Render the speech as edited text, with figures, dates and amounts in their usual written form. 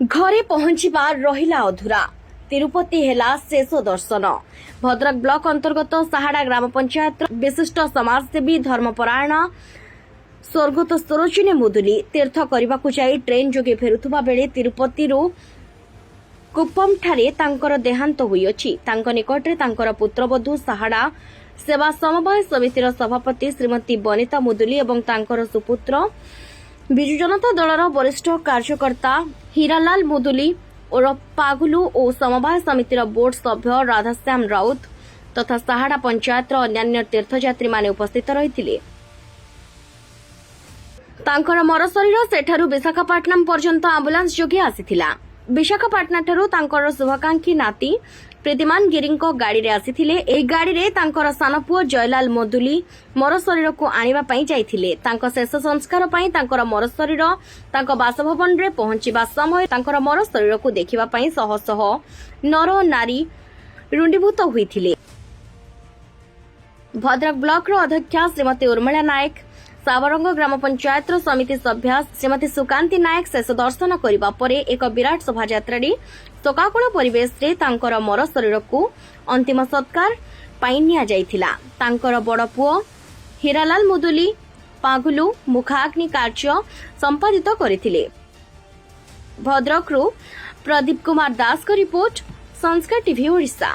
घरे पहुंचवा रहिला अधूरा तिरुपति हेला शेष दर्शन। भद्रक ब्लॉक अंतर्गत साहाड़ा ग्राम पंचायत विशिष्ट समाजसेवी धर्मपरायण स्वर्गत सरोजिनी मुदुली तीर्थ करने जाई ट्रेन जोगे फेरुथुबा बेले तिरुपति कुप्पम ठारे तांकर देहांत होइछि। तांक निकटरे तांकर पुत्रवधू साहाड़ा सेवा समवाय समितिर सभापति श्रीमती बनिता मुदुली एवं तांकर सुपुत्र विजु जनता दलर वरिष्ठ कार्यकर्ता हीरालाल मुदुली और पागुलू और समवाय समितिर बोर्ड सभ्य राधाश्याम राउत तथा साहाड़ा पंचायत अन्य तीर्थयात्री माने उपस्थित रहिथिले। तांकर मर शरीर सेठारु विशाखापट्टनम पर्यंत आम्बुलांस जोगे आसीथिला। विशाखापट्टनम ठारु तांकर शुभाकांक्षी नाती प्रीतिमान गिरींको गाड़ी रे आसीथिले। एही गाड़ी रे तांकर सान पुओ जयलाल मुदुली मर शरीर को आनिबा पई जाइथिले। तांको शेष संस्कार पई तांकर मर शरीर तांको बासभवन रे पहुंचीबा समय तांकर मर शरीर को देखिबा पई शह शह नर नारी रुंडीभूत होइथिले। भद्रक ब्लॉक रो अध्यक्षा श्रीमती उर्मिला नायक, सावरंग ग्राम पंचायत समिति सभ्या श्रीमती सुकांती नायक शेष दर्शन करने पर एक विराट शोभायात्रा शोकाकुल परिवेश रे तांकर मर शरीर को अंतिम सत्कार पाई निया जाइथिला। तांकर बड़ पुओ हीरालाल मुदुली पागुलू मुखाग्नि कार्य संपादित करथिले। भद्रक प्रदीप कुमार दास का रिपोर्ट संस्कार टीवी ओडिशा।